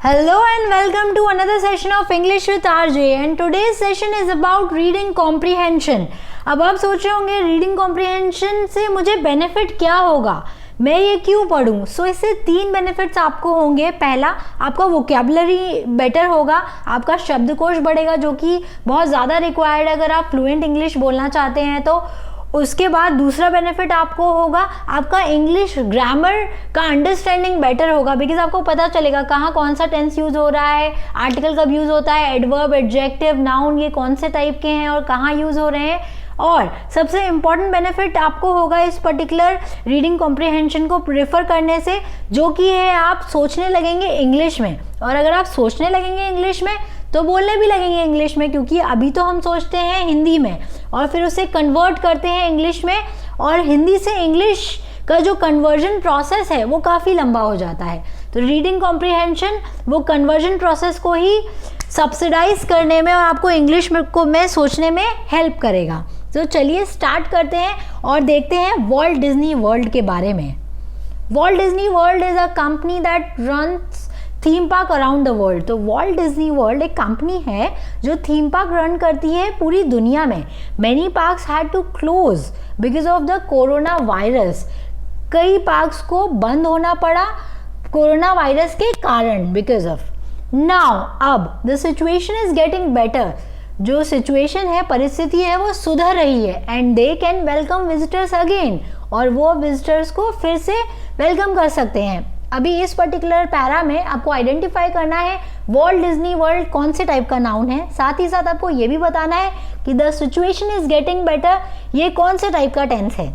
Hello and welcome to another session of English with RJ and today's session is about reading comprehension. अब आप सोच रहे होंगे reading comprehension से मुझे बेनिफिट क्या होगा, मैं ये क्यों पढ़ूं? सो इससे तीन बेनिफिट्स आपको होंगे. पहला, आपका वोकैबुलरी बेटर होगा, आपका शब्दकोश बढ़ेगा जो कि बहुत ज़्यादा रिक्वायर्ड है अगर आप फ्लुएंट इंग्लिश बोलना चाहते हैं तो. उसके बाद दूसरा बेनिफिट आपको होगा, आपका इंग्लिश ग्रामर का अंडरस्टैंडिंग बेटर होगा बिकॉज आपको पता चलेगा कहाँ कौन सा टेंस यूज़ हो रहा है, आर्टिकल कब यूज़ होता है, एडवर्ब, एडजेक्टिव, नाउन ये कौन से टाइप के हैं और कहाँ यूज़ हो रहे हैं. और सबसे इम्पॉर्टेंट बेनिफिट आपको होगा इस पर्टिकुलर रीडिंग कॉम्प्रिहेंशन को प्रेफर करने से, जो कि है आप सोचने लगेंगे इंग्लिश में. और अगर आप सोचने लगेंगे इंग्लिश में तो बोलने भी लगेंगे इंग्लिश में, क्योंकि अभी तो हम सोचते हैं हिंदी में और फिर उसे कन्वर्ट करते हैं इंग्लिश में, और हिंदी से इंग्लिश का जो कन्वर्जन प्रोसेस है वो काफ़ी लंबा हो जाता है. तो रीडिंग कॉम्प्रिहेंशन वो कन्वर्जन प्रोसेस को ही सब्सिडाइज करने में और आपको इंग्लिश में सोचने में हेल्प करेगा. तो चलिए स्टार्ट करते हैं और देखते हैं वॉल्ट डिज्नी वर्ल्ड के बारे में. Walt Disney world is a company that runs theme park around the world. तो वॉल्ट डिज्नी वर्ल्ड एक कंपनी है जो थीम पार्क रन करती है पूरी दुनिया में. Many parks had to close because of the corona virus. कई पार्क्स को बंद होना पड़ा कोरोना वायरस के कारण बिकॉज ऑफ. नाउ अब the situation is getting better. जो सिचुएशन है, परिस्थिति है, वो सुधर रही है and they can welcome visitors again. और वो विजिटर्स को फिर से वेलकम कर सकते हैं. अभी इस पर्टिकुलर पैरा में आपको आइडेंटिफाई करना है वॉल्ट डिज्नी वर्ल्ड कौन से टाइप का नाउन है. साथ ही साथ आपको ये भी बताना है कि the situation is getting better ये कौन से टाइप का टेंस है.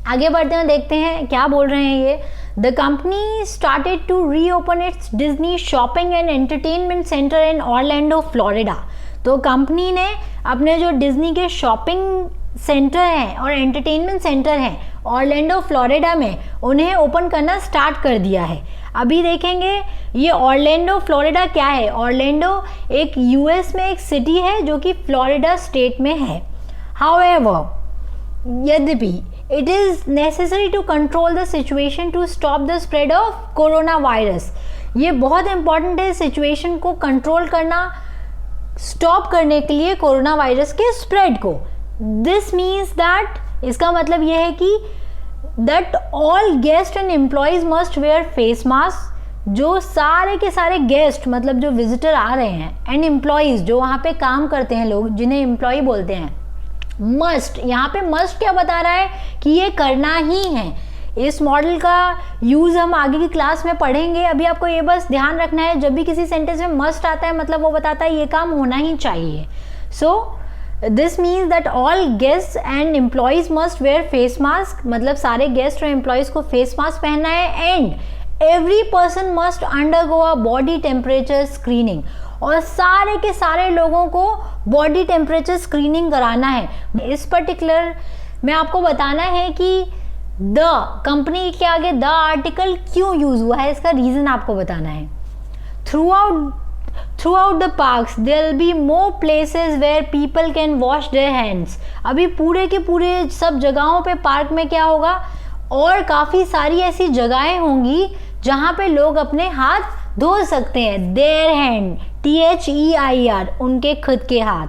आगे बढ़ते हैं, देखते हैं क्या बोल रहे हैं ये. The company started to reopen its Disney shopping and entertainment centre in Orlando Florida. तो कंपनी ने अपने जो डिज्नी के शॉपिंग सेंटर हैं और एंटरटेनमेंट सेंटर हैं ऑरलैंडो फ्लोरिडा में, उन्हें ओपन करना स्टार्ट कर दिया है. अभी देखेंगे ये ऑरलैंडो फ्लोरिडा क्या है. ऑरलैंडो एक यूएस में एक सिटी है जो कि फ्लोरिडा स्टेट में है. हाउएवर, यद्यपि it is necessary to control the situation to stop the spread of corona virus. ये बहुत इंपॉर्टेंट है सिचुएशन को कंट्रोल करना, स्टॉप करने के लिए कोरोना वायरस के स्प्रेड को. दिस मीन्स दैट, इसका मतलब यह है कि that all guest and employees must where face mask. जो सारे के सारे गेस्ट मतलब जो विजिटर आ रहे हैं एंड एम्प्लॉयज जो वहाँ पे काम करते हैं, लोग जिन्हें एम्प्लॉय बोलते हैं, मस्ट. यहाँ पे मस्ट क्या बता रहा है कि ये करना ही है. इस मॉडल का यूज़ हम आगे की क्लास में पढ़ेंगे. अभी आपको ये बस ध्यान रखना है जब भी किसी सेंटेंस में मस्ट आता है मतलब वो बताता है ये काम होना ही चाहिए. So this means that all guest and employees must where face mask. मतलब सारे गेस्ट और एम्प्लॉयज को फेस मास्क पहनना है. And every person must undergo a body temperature screening. और सारे के सारे लोगों को बॉडी टेम्परेचर स्क्रीनिंग कराना है. इस पर्टिकुलर में आपको बताना है कि द कंपनी के आगे द आर्टिकल क्यों यूज हुआ है, इसका रीजन आपको बताना है. Throughout the parks there will be more places where people can wash their hands. अभी पूरे के पूरे सब जगहों पे पार्क में क्या होगा, और काफ़ी सारी ऐसी जगहें होंगी जहाँ पे लोग अपने हाथ धो सकते हैं. their hand, THEIR, उनके खुद के हाथ.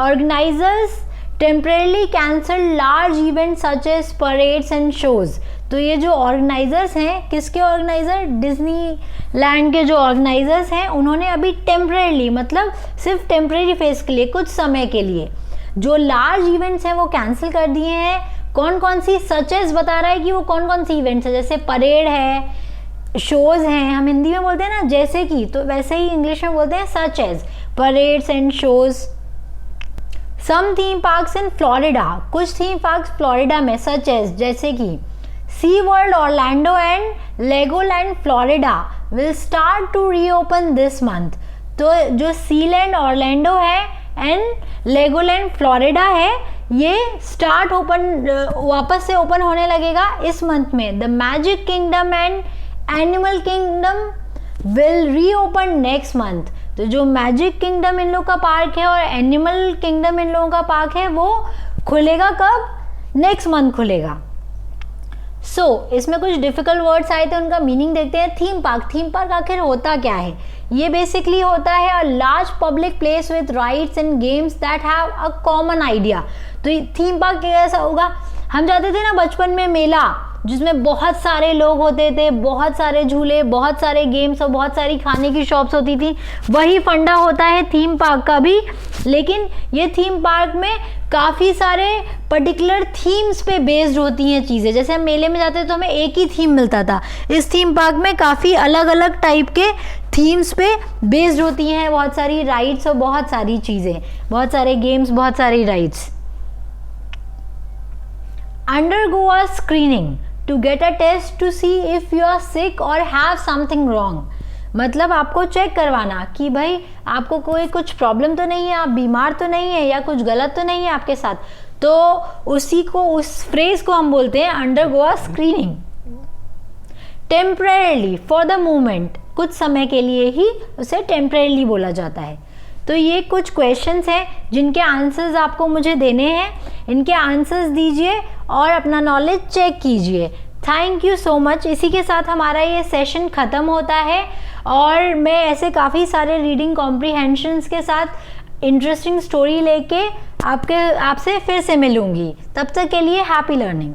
Organizers temporarily cancel large events such as parades and shows. तो ये जो ऑर्गेनाइजर्स हैं, किसके ऑर्गेनाइजर, डिज्नी लैंड के जो ऑर्गेनाइजर्स हैं, उन्होंने अभी टेम्परेली मतलब सिर्फ टेम्परेरी फेज के लिए, कुछ समय के लिए जो लार्ज इवेंट्स हैं वो कैंसिल कर दिए हैं. कौन कौन सी, सच एज बता रहा है कि वो कौन कौन सी इवेंट्स है, जैसे परेड है, शोज हैं. हम हिंदी में बोलते हैं ना जैसे कि, तो वैसे ही इंग्लिश में बोलते हैं such as, parades and shows. Some theme parks in Florida, कुछ थीम पार्क्स फ्लोरिडा में सच एज जैसे कि Sea World Orlando and Legoland Florida will start to reopen this month. तो जो सीलैंड ऑरलैंडो है एंड लेगोलैंड फ्लोरिडा है, ये start वापस से ओपन होने लगेगा इस मंथ में. The magic kingdom and animal kingdom will reopen next month. तो जो मैजिक किंगडम इन लोगों का पार्क है और एनिमल किंगडम इन लोगों का पार्क है वो खुलेगा कब, नेक्स्ट मंथ खुलेगा. इसमें कुछ डिफिकल्ट वर्ड्स आए थे, उनका मीनिंग देखते हैं। थीम पार्क, थीम पार्क आखिर होता क्या है? ये बेसिकली होता है a large public place with rides and games that have a common idea. तो थीम पार्क कैसा होगा? हम जाते थे ना बचपन में मेला, जिसमें बहुत सारे लोग होते थे, बहुत सारे झूले, बहुत सारे गेम्स और बहुत सारी खाने की शॉप्स होती थी। वही फंडा होता है थीम पार्क का भी, लेकिन ये थीम पार्क में काफ़ी सारे पर्टिकुलर थीम्स पे बेस्ड होती हैं चीज़ें। जैसे हम मेले में जाते थे तो हमें एक ही थीम मिलता था, इस थीम पार्क में काफ़ी अलग अलग टाइप के थीम्स पे बेस्ड होती हैं बहुत सारी राइड्स और बहुत सारी चीज़ें, बहुत सारे गेम्स, बहुत सारी rides. Undergo a screening to get a test to see if you are sick or have something wrong। मतलब आपको चेक करवाना कि भाई आपको कोई कुछ प्रॉब्लम तो नहीं है, आप बीमार तो नहीं है, या कुछ गलत तो नहीं है आपके साथ। तो उसी को, उस फ्रेज को हम बोलते हैं undergo a screening. Temporarily, for the moment, कुछ समय के लिए ही उसे टेम्परेली बोला जाता है। तो ये कुछ क्वेश्चंस हैं जिनके आंसर्स आपको मुझे देने हैं, इनके आंसर्स दीजिए और अपना नॉलेज चेक कीजिए। Thank you so much. इसी के साथ हमारा ये सेशन ख़त्म होता है और मैं ऐसे काफ़ी सारे रीडिंग कॉम्प्रीहेंशंस के साथ इंटरेस्टिंग स्टोरी लेके आपसे फिर से मिलूँगी। तब तक के लिए हैप्पी लर्निंग।